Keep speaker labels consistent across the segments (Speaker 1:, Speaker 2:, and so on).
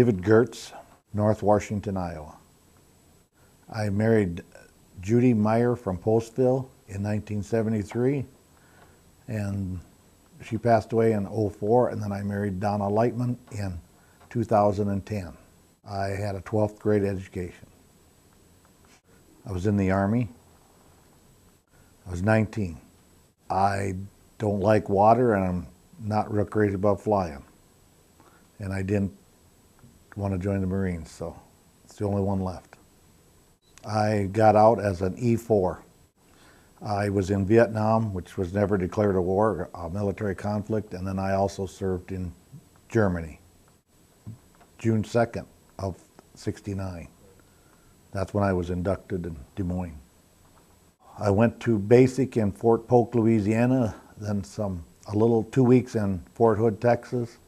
Speaker 1: David Geerts, North Washington, Iowa. I married Judy Meyer from Postville in 1973, and she passed away in '04, and then I married Donna Lightman in 2010. I had a 12th grade education. I was in the Army. I was 19. I don't like water, and I'm not real crazy about flying. And I didn't want to join the Marines, so it's the only one left. I got out as an E4. I was in Vietnam, which was never declared a war, a military conflict, and then I also served in Germany, June 2nd of '69. That's when I was inducted in Des Moines. I went to basic in Fort Polk, Louisiana, then a little 2 weeks in Fort Hood, Texas.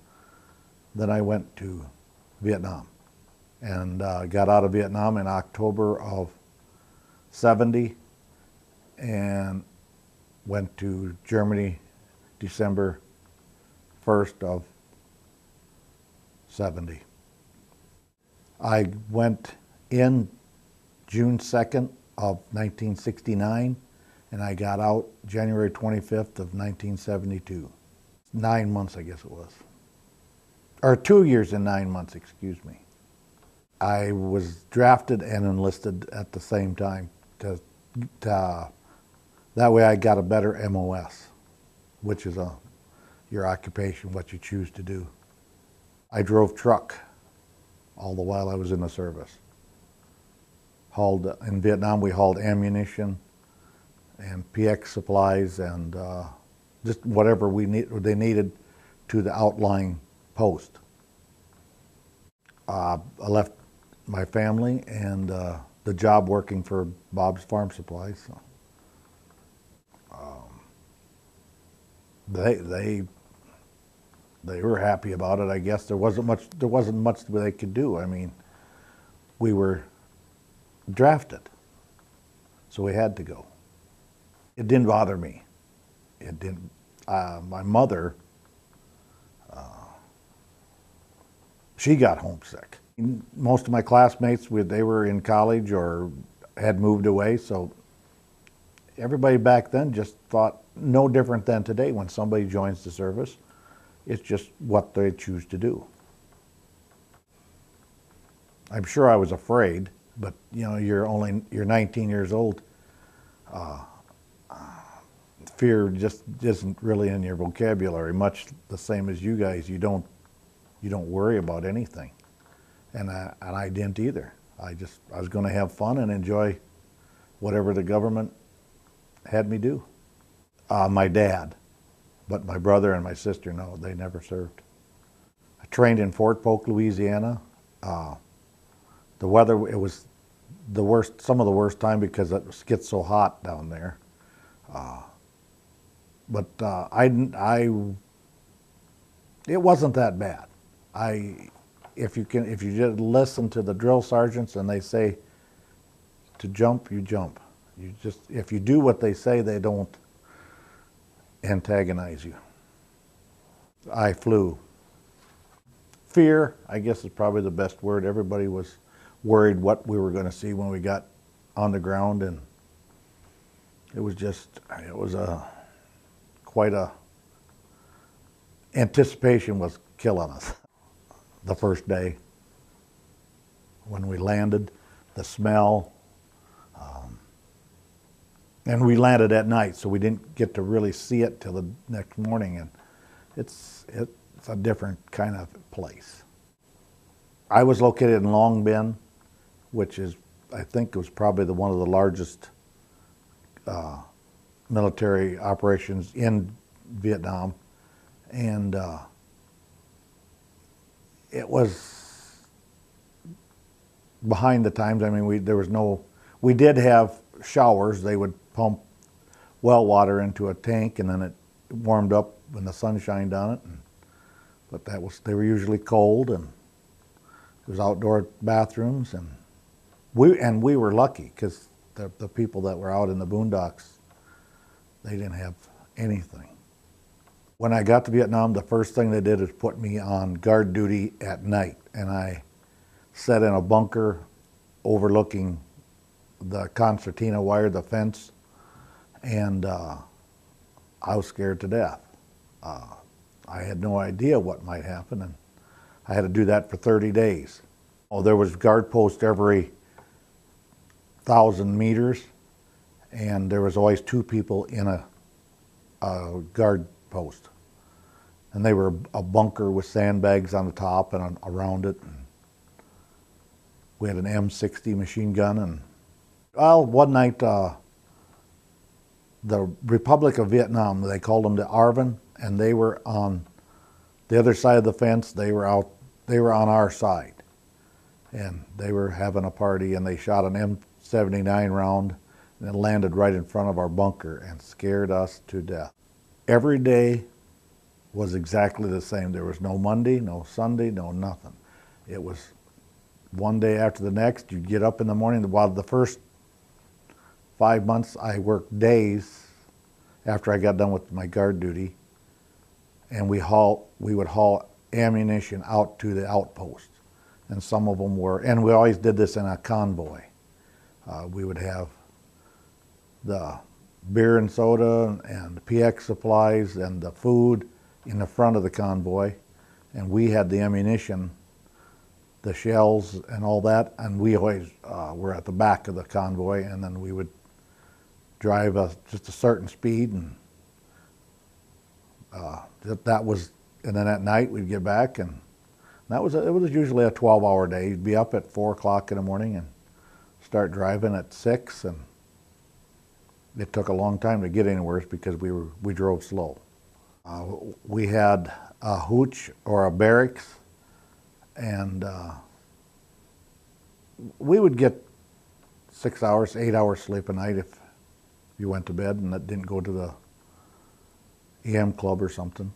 Speaker 1: Then I went to Vietnam and got out of Vietnam in October of '70 and went to Germany December 1st of '70. I went in June 2nd of 1969, and I got out January 25th of 1972. 9 months, I guess it was. Or 2 years and 9 months, excuse me. I was drafted and enlisted at the same time that way I got a better MOS, which is your occupation, what you choose to do. I drove truck all the while I was in the service. In Vietnam, we hauled ammunition and PX supplies and just whatever they needed to the outlying post. I left my family and the job working for Bob's Farm Supplies. So, they were happy about it. I guess there wasn't much they could do. I mean, we were drafted, so we had to go. It didn't bother me. It didn't. My mother, she got homesick. Most of my classmates, they were in college or had moved away, so everybody back then just thought no different than today. When somebody joins the service, it's just what they choose to do. I'm sure I was afraid, but you know, you're 19 years old. Fear just isn't really in your vocabulary, much the same as you guys. You don't worry about anything, and I didn't either. I was going to have fun and enjoy whatever the government had me do. My dad, but my brother and my sister, no, they never served. I trained in Fort Polk, Louisiana. The weather, it was the worst, some of the worst time because it gets so hot down there. But it wasn't that bad. If you just listen to the drill sergeants and they say to jump, you jump. If you do what they say, they don't antagonize you. I flew. Fear, I guess, is probably the best word. Everybody was worried what we were going to see when we got on the ground, and it was quite a anticipation was killing us. The first day when we landed, the smell, and we landed at night, so we didn't get to really see it till the next morning, and it's a different kind of place. I was located in Long Binh, which is, I think it was probably one of the largest military operations in Vietnam, and it was behind the times. I mean, we did have showers. They would pump well water into a tank, and then it warmed up when the sun shined on it. But they were usually cold, and there was outdoor bathrooms, and we were lucky because the people that were out in the boondocks, they didn't have anything. When I got to Vietnam, the first thing they did is put me on guard duty at night, and I sat in a bunker overlooking the concertina wire, the fence, and I was scared to death. I had no idea what might happen, and I had to do that for 30 days. Oh, there was guard posts every 1,000 meters, and there was always 2 people in a guard post. And they were a bunker with sandbags on the top and around it. And we had an M60 machine gun. And well, one night, the Republic of Vietnam, they called them the ARVN, and they were on the other side of the fence. They were on our side, and they were having a party, and they shot an M79 round, and it landed right in front of our bunker and scared us to death. Every day was exactly the same. There was no Monday, no Sunday, no nothing. It was one day after the next. You'd get up in the morning. While the first 5 months, I worked days after I got done with my guard duty, and we would haul ammunition out to the outposts. And some of them were, and we always did this in a convoy. We would have the beer and soda and the PX supplies and the food in the front of the convoy, and we had the ammunition, the shells and all that, and we always were at the back of the convoy, and then we would drive just a certain speed, and that was, and then at night we'd get back, and it was usually a 12-hour day. You'd be up at 4 o'clock in the morning and start driving at 6, and it took a long time to get anywhere because we drove slow. We had a hooch or a barracks, and we would get 6 hours, 8 hours sleep a night if you went to bed and didn't go to the EM club or something.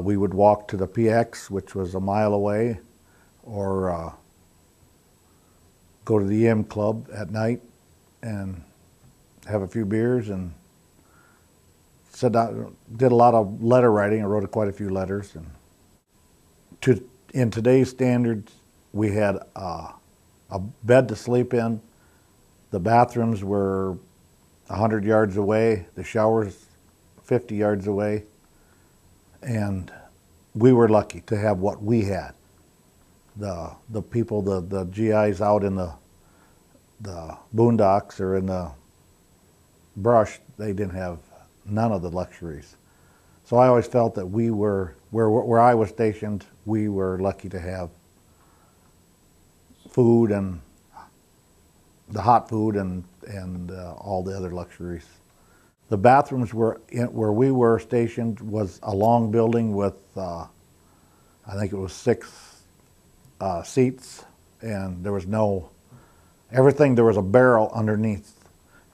Speaker 1: We would walk to the PX, which was a mile away, or go to the EM club at night and have a few beers and sit down. Did a lot of letter writing. I wrote quite a few letters. And in today's standards, we had a bed to sleep in. The bathrooms were 100 yards away. The showers 50 yards away. And we were lucky to have what we had. The people, the GIs out in the boondocks or in the brush, they didn't have none of the luxuries. So I always felt that we were, where I was stationed, we were lucky to have food and the hot food and all the other luxuries. The bathrooms where we were stationed was a long building with, I think it was 6 seats, and there was everything, there was a barrel underneath.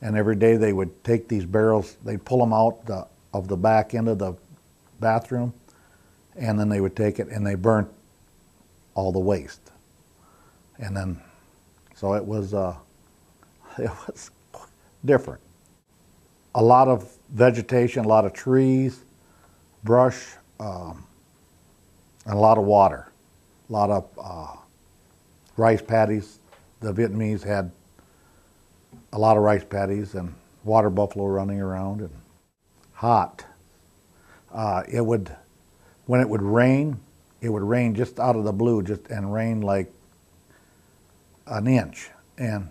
Speaker 1: And every day they would take these barrels, they'd pull them out of the back end of the bathroom, and then they would take it and they burnt all the waste. And then, so it was different. A lot of vegetation, a lot of trees, brush, and a lot of water. A lot of rice paddies. The Vietnamese had a lot of rice paddies and water buffalo running around, and hot. When it would rain just out of the blue, and rain like an inch, and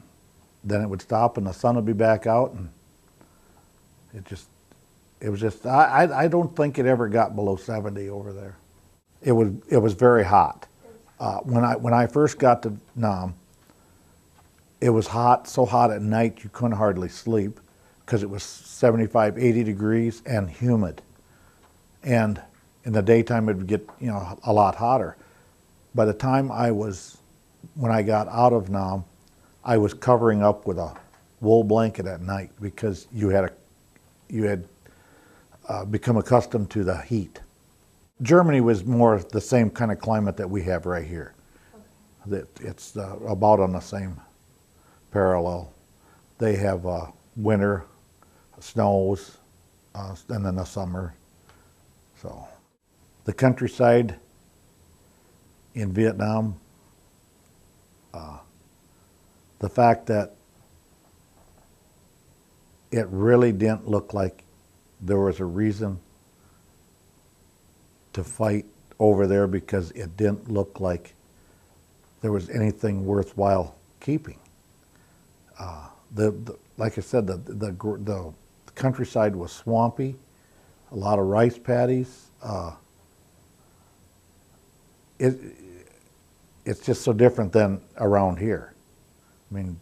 Speaker 1: then it would stop and the sun would be back out, and it was just, I don't think it ever got below 70 over there. It was very hot. When I first got to Nam, it was hot, so hot at night you couldn't hardly sleep because it was 75, 80 degrees and humid. And in the daytime it would get, a lot hotter. By the time when I got out of Nam, I was covering up with a wool blanket at night because you had become accustomed to the heat. Germany was more the same kind of climate that we have right here. Okay. It's about on the same parallel. They have winter, snows, and then the summer. So the countryside in Vietnam, the fact that it really didn't look like there was a reason to fight over there, because it didn't look like there was anything worthwhile keeping. Like I said, the countryside was swampy, a lot of rice paddies. It's just so different than around here. I mean,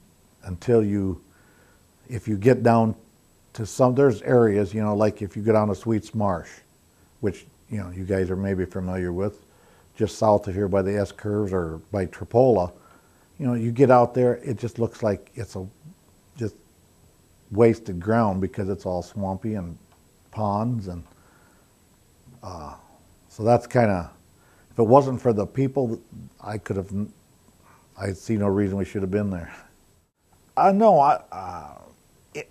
Speaker 1: if you get down to there's areas, like if you go down to Sweets Marsh, which, you guys are maybe familiar with, just south of here by the S-curves or by Tripola, you get out there, it just looks like it's just wasted ground because it's all swampy and ponds, and so that's kind of, if it wasn't for the people, I see no reason we should have been there.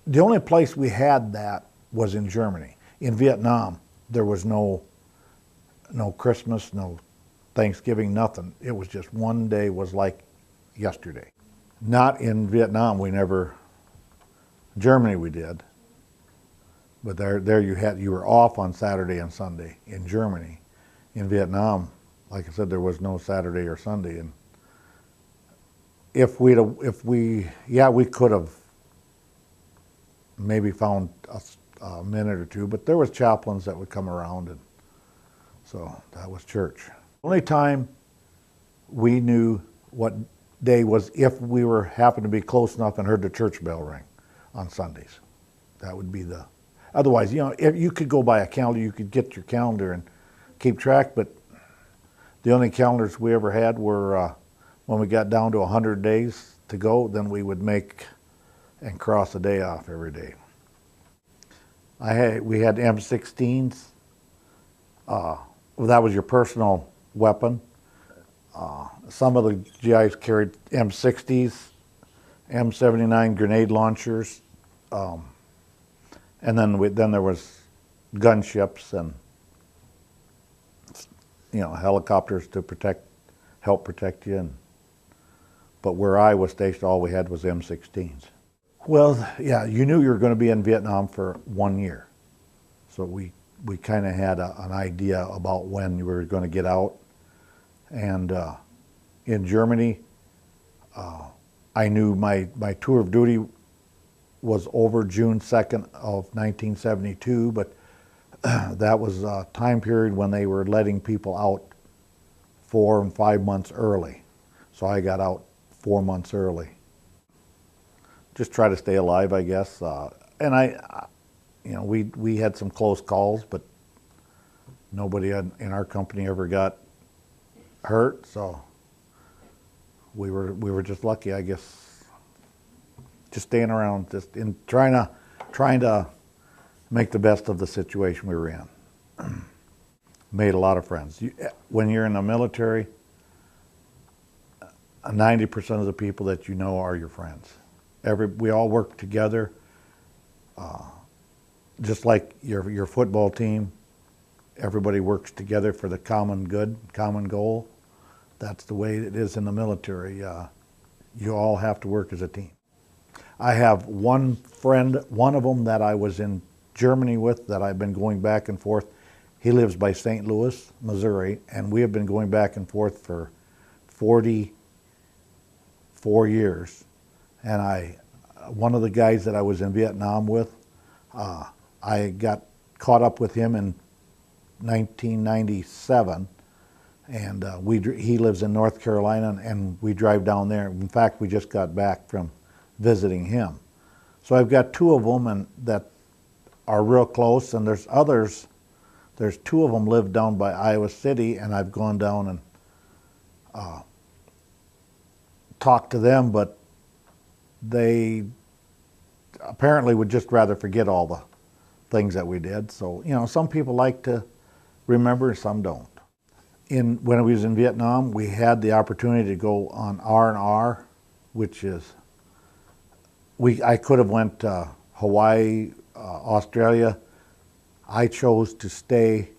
Speaker 1: The only place we had that was in Germany. In Vietnam, there was no Christmas, no Thanksgiving, nothing. It was just one day was like yesterday. Not in Vietnam, Germany we did. But there you were off on Saturday and Sunday in Germany. In Vietnam, like I said, there was no Saturday or Sunday. And we could have maybe found a minute or two, but there was chaplains that would come around, and so that was church. The only time we knew what day was if we happened to be close enough and heard the church bell ring on Sundays. That would be otherwise, if you could go by a calendar, you could get your calendar and keep track, but the only calendars we ever had were when we got down to 100 days to go, then we would make and cross a day off every day. We had M16s. That was your personal weapon. Some of the GIs carried M60s, M79 grenade launchers, and then there was gunships and helicopters to help protect you. But where I was stationed, all we had was M16s. Well, yeah, you knew you were going to be in Vietnam for 1 year. So we kind of had an idea about when you were going to get out. And in Germany, I knew my tour of duty was over June 2nd of 1972, but that was a time period when they were letting people out 4 and 5 months early. So I got out 4 months early. Just try to stay alive, I guess. And we had some close calls, but nobody in our company ever got hurt, so we were just lucky, I guess. Just staying around, just in trying to make the best of the situation we were in. Made a lot of friends. When you're in the military, 90% of the people that you know are your friends. We all work together, just like your football team. Everybody works together for the common good, common goal. That's the way it is in the military. You all have to work as a team. I have one friend, one of them that I was in Germany with, that I've been going back and forth. He lives by St. Louis, Missouri, and we have been going back and forth for 44 years. And one of the guys that I was in Vietnam with, I got caught up with him in 1997, and he lives in North Carolina, and we drive down there. In fact, we just got back from visiting him. So I've got two of them and that are real close, and there's others. There's two of them live down by Iowa City, and I've gone down and talked to them, but they apparently would just rather forget all the things that we did. So, some people like to remember, some don't. When I was in Vietnam, we had the opportunity to go on R&R, which is, I could have went to Hawaii, Australia. I chose to stay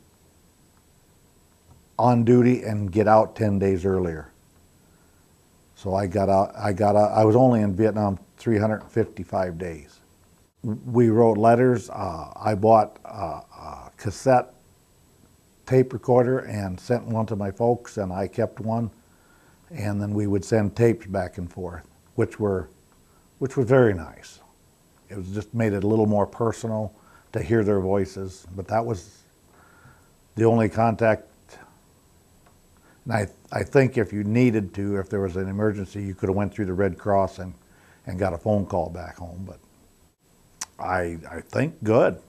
Speaker 1: on duty and get out 10 days earlier. So I got out, I was only in Vietnam 355 days. We wrote letters. I bought a cassette tape recorder and sent one to my folks, and I kept one. And then we would send tapes back and forth, which was very nice. It was just made it a little more personal to hear their voices, but that was the only contact. And I think if you needed to, if there was an emergency, you could have went through the Red Cross and got a phone call back home. But I think good.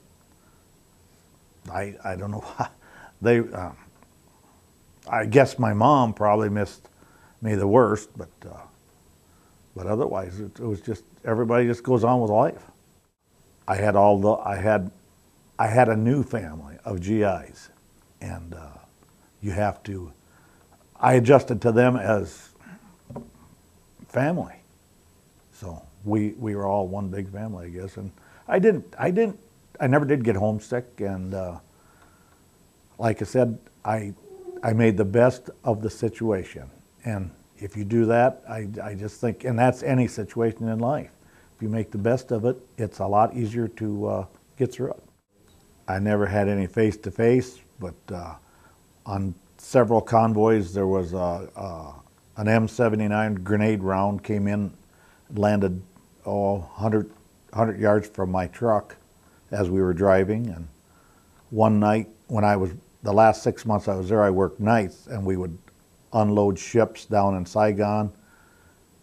Speaker 1: I don't know why. I guess my mom probably missed me the worst, but otherwise it was just, everybody just goes on with life. I had a new family of GIs, and I adjusted to them as family. So we were all one big family, I guess. And I never did get homesick, and like I said, I made the best of the situation. And if you do that, I just think, and that's any situation in life. If you make the best of it, it's a lot easier to get through it. I never had any face-to-face, but on several convoys there was an M79 grenade round came in, landed 100 yards from my truck as we were driving. And one night, when the last 6 months I was there, I worked nights, and we would unload ships down in Saigon,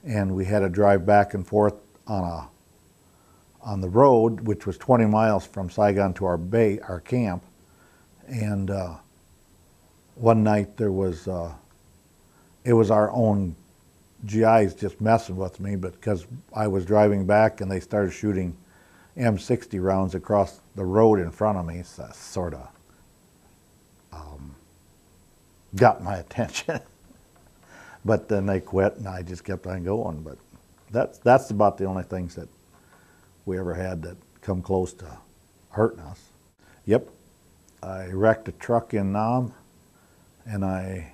Speaker 1: and we had to drive back and forth on the road, which was 20 miles from Saigon to our camp. And one night it was our own GIs just messing with me, but because I was driving back and they started shooting M60 rounds across the road in front of me, so that sort of got my attention. But then they quit, and I just kept on going. But that's about the only things that we ever had that come close to hurting us. Yep, I wrecked a truck in Nam, and I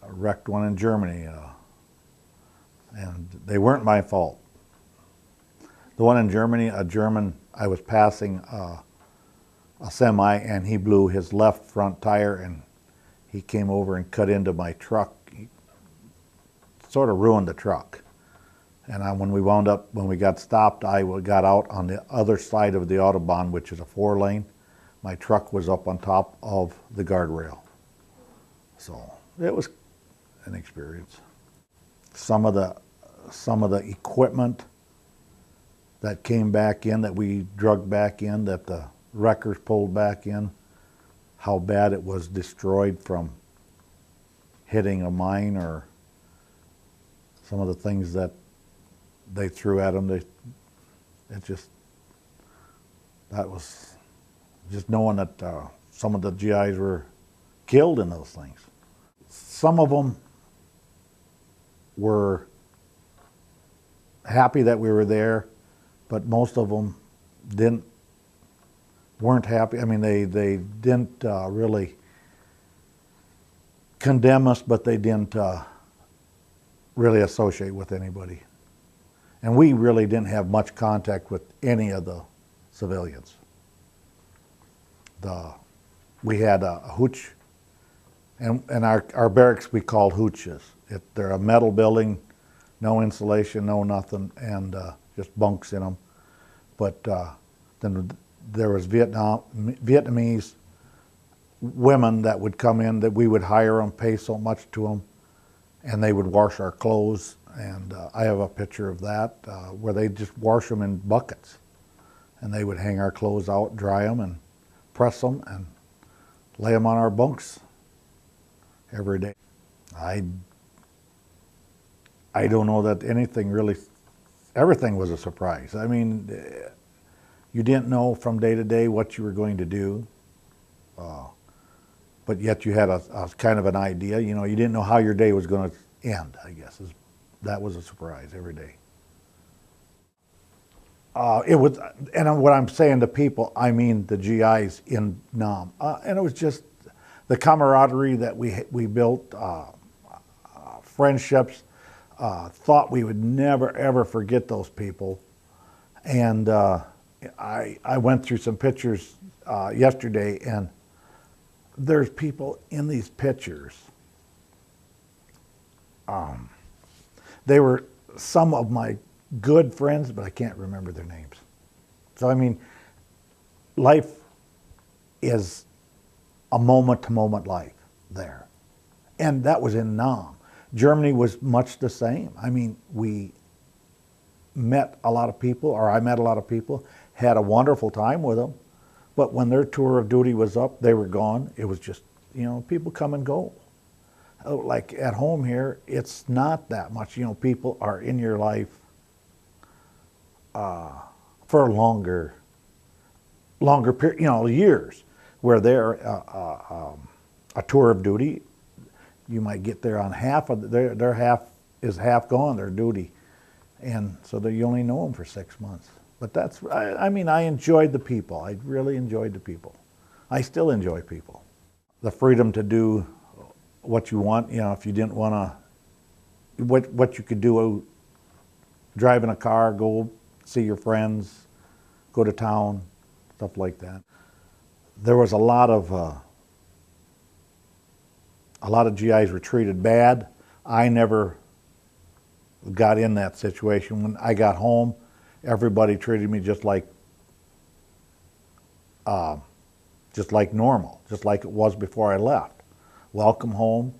Speaker 1: wrecked one in Germany, and they weren't my fault. The one in Germany, I was passing a semi, and he blew his left front tire, and he came over and cut into my truck. He sort of ruined the truck. And when we got stopped, I got out on the other side of the Autobahn, which is a 4-lane. My truck was up on top of the guardrail. So it was an experience. Some of the equipment that came back in, that we drugged back in, that the wreckers pulled back in, how bad it was destroyed from hitting a mine, or some of the things that they threw at them. That was just knowing that some of the GIs were killed in those things. Some of them were happy that we were there, but most of them weren't happy. I mean, they didn't really condemn us, but they didn't really associate with anybody. And we really didn't have much contact with any of the civilians. We had a hooch, and our barracks we called hooches. They're a metal building, no insulation, no nothing, and just bunks in them. But then there was Vietnamese women that would come in, that we would hire them, pay so much to them, and they would wash our clothes. And I have a picture of that where they just wash them in buckets, and they would hang our clothes out, dry them, and press them, and lay them on our bunks every day. I don't know that everything was a surprise. I mean, you didn't know from day to day what you were going to do, but yet you had a kind of an idea. You know, you didn't know how your day was going to end, I guess. That was a surprise every day. It was, and what I'm saying to people, I mean the GIs in Nam, and it was just the camaraderie that we built, friendships, thought we would never ever forget those people. And I went through some pictures yesterday, and there's people in these pictures. They were some of my good friends, but I can't remember their names. So I mean, life is a moment-to-moment life there. And that was in Nam. Germany was much the same. I mean, we met a lot of people, or I met a lot of people, had a wonderful time with them, but when their tour of duty was up, they were gone. It was just, you know, people come and go. Like at home here, it's not that much. You know, people are in your life for a longer period, you know, years. Where they're a tour of duty, you might get there on half of their half is half gone, their duty, and so you only know them for 6 months. But that's, I mean, I enjoyed the people. I really enjoyed the people. I still enjoy people. The freedom to do what you want. You know, if you didn't want to, what you could do, drive in a car, go see your friends, go to town, stuff like that. There was a lot of GIs were treated bad. I never got in that situation. When I got home, everybody treated me just like normal, just like it was before I left. Welcome home.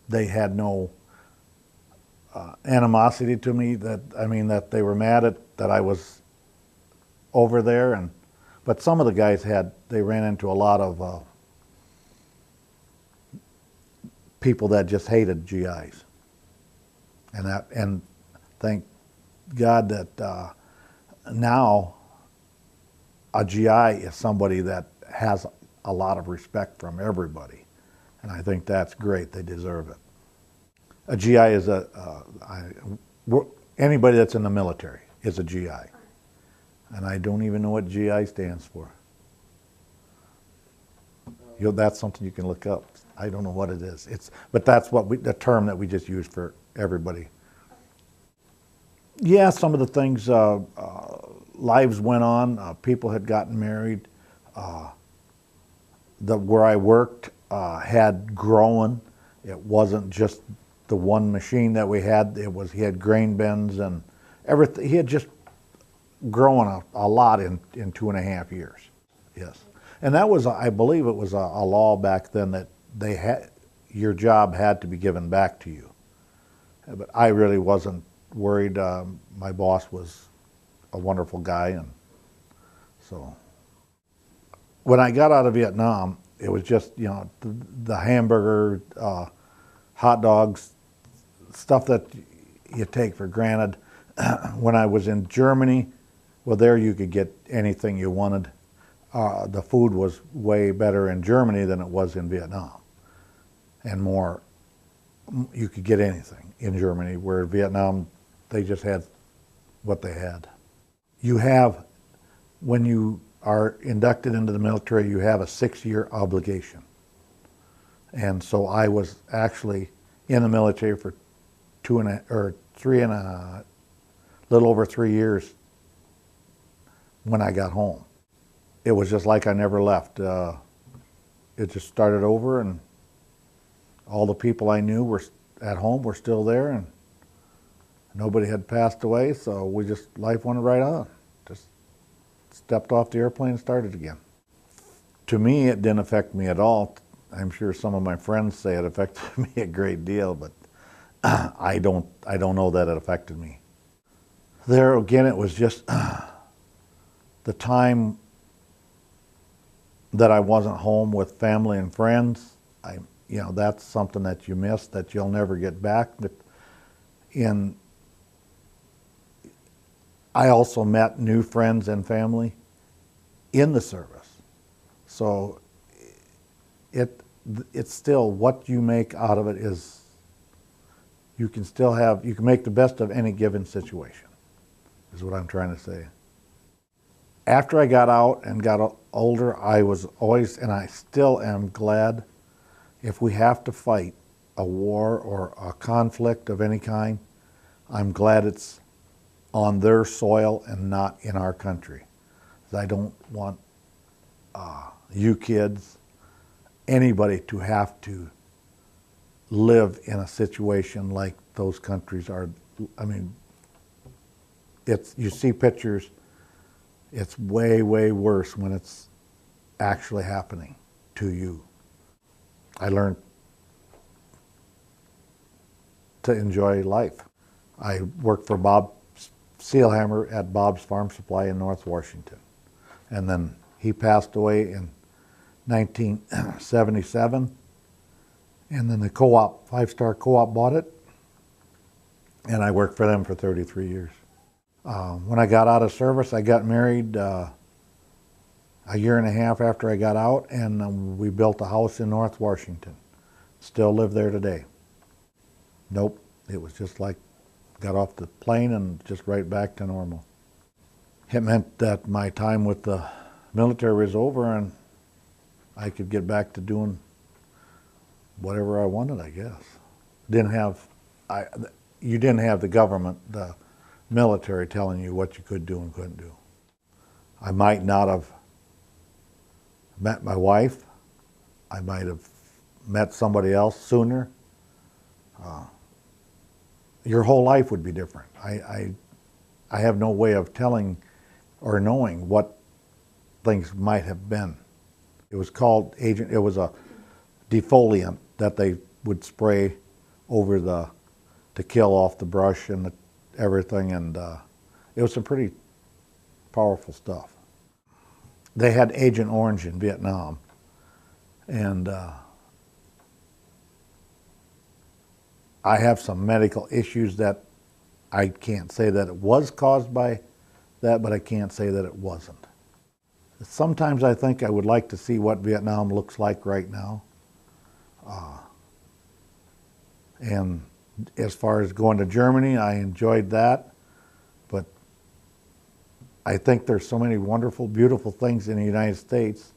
Speaker 1: They had no animosity to me. That they were mad at that I was over there. But some of the guys they ran into a lot of people that just hated GIs. And thank God that now a GI is somebody that has a lot of respect from everybody. And I think that's great. They deserve it. A GI is anybody that's in the military is a GI. And I don't even know what GI stands for. That's something you can look up. I don't know what it is. But that's the term that we just use for everybody. Yeah, some of the things, lives went on. People had gotten married. Where I worked had grown. It wasn't just the one machine that we had. He had grain bins and everything. He had just grown a lot in 2.5 years. Yes, and that was, I believe, it was a law back then that your job had to be given back to you. But I really wasn't worried. My boss was a wonderful guy, and so when I got out of Vietnam, it was just, you know, the hamburger, hot dogs, stuff that you take for granted. When I was in Germany, well, there you could get anything you wanted. The food was way better in Germany than it was in Vietnam, and more. You could get anything in Germany, where Vietnam, they just had what they had. When you are inducted into the military, you have a 6-year obligation. And so I was actually in the military for little over 3 years when I got home. It was just like I never left. It just started over, and all the people I knew were at home were still there, and nobody had passed away, so life went right on. Just stepped off the airplane and started again. To me, it didn't affect me at all. I'm sure some of my friends say it affected me a great deal, but I don't know that it affected me. There again, it was just the time that I wasn't home with family and friends. That's something that you miss, that you'll never get back. But I also met new friends and family in the service. So it's still, what you make out of it is, you can make the best of any given situation, is what I'm trying to say. After I got out and got older, I was always, and I still am glad, if we have to fight a war or a conflict of any kind, I'm glad it's on their soil and not in our country. I don't want you kids, anybody, to have to live in a situation like those countries are. I mean, you see pictures, it's way, way worse when it's actually happening to you. I learned to enjoy life. I worked for Bob Sealhammer at Bob's Farm Supply in North Washington. And then he passed away in 1977. And then the co-op, five-star co-op, bought it. And I worked for them for 33 years. When I got out of service, I got married a year and a half after I got out, and we built a house in North Washington. Still live there today. Nope, it was just like got off the plane and just right back to normal. It meant that my time with the military was over and I could get back to doing whatever I wanted, I guess. You didn't have the government, the military, telling you what you could do and couldn't do. I might not have met my wife. I might have met somebody else sooner. Your whole life would be different. I have no way of telling or knowing what things might have been. It was called it was a defoliant that they would spray over to kill off the brush and everything, and it was some pretty powerful stuff. They had Agent Orange in Vietnam, and I have some medical issues that I can't say that it was caused by that, but I can't say that it wasn't. Sometimes I think I would like to see what Vietnam looks like right now. And as far as going to Germany, I enjoyed that, but I think there's so many wonderful, beautiful things in the United States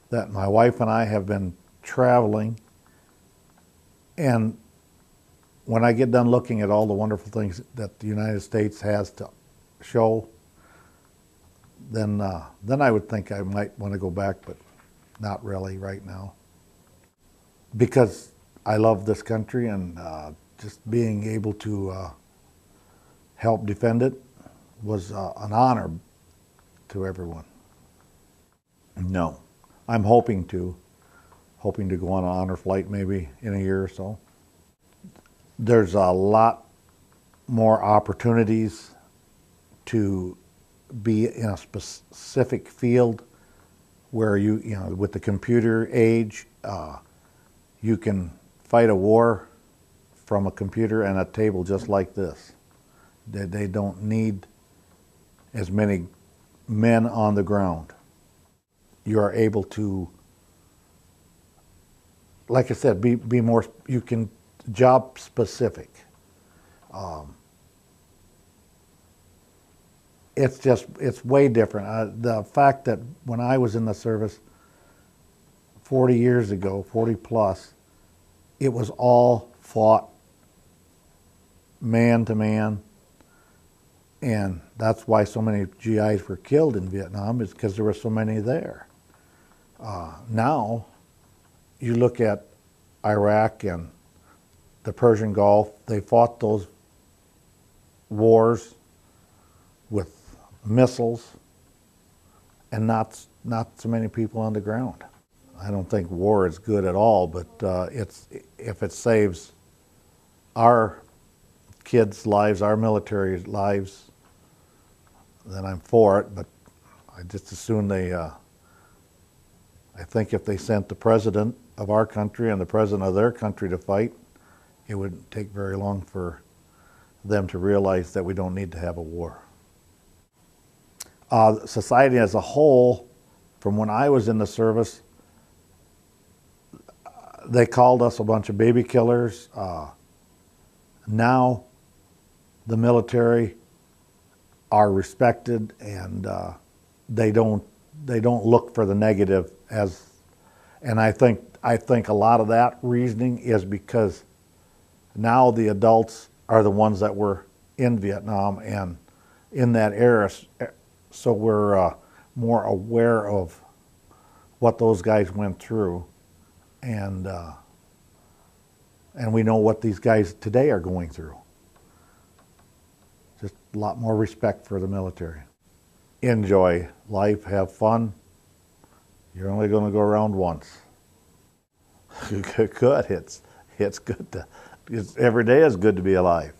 Speaker 1: that my wife and I have been traveling, and when I get done looking at all the wonderful things that the United States has to show, then I would think I might want to go back, but not really right now. Because I love this country, and just being able to help defend it was an honor to everyone. No, I'm hoping to go on an honor flight maybe in a year or so. There's a lot more opportunities to be in a specific field where you know, with the computer age, you can fight a war from a computer and a table just like this. They don't need as many men on the ground. You are able to, like I said, be more, you can job specific. It's way different. The fact that when I was in the service 40 years ago, 40 plus, it was all fought man to man, and that's why so many GIs were killed in Vietnam, is because there were so many there. Now, you look at Iraq and the Persian Gulf, they fought those wars with missiles and not so many people on the ground. I don't think war is good at all, but if it saves our kids' lives, our military lives, then I'm for it. But I just as soon I think if they sent the president of our country and the president of their country to fight, it wouldn't take very long for them to realize that we don't need to have a war. Society as a whole, from when I was in the service, they called us a bunch of baby killers. Now the military are respected, and they don't look for the negative as, and I think a lot of that reasoning is because now the adults are the ones that were in Vietnam and in that era, so we're more aware of what those guys went through, and we know what these guys today are going through. Just a lot more respect for the military. Enjoy life, have fun. You're only going to go around once. Good. It's good to. Every day is good to be alive.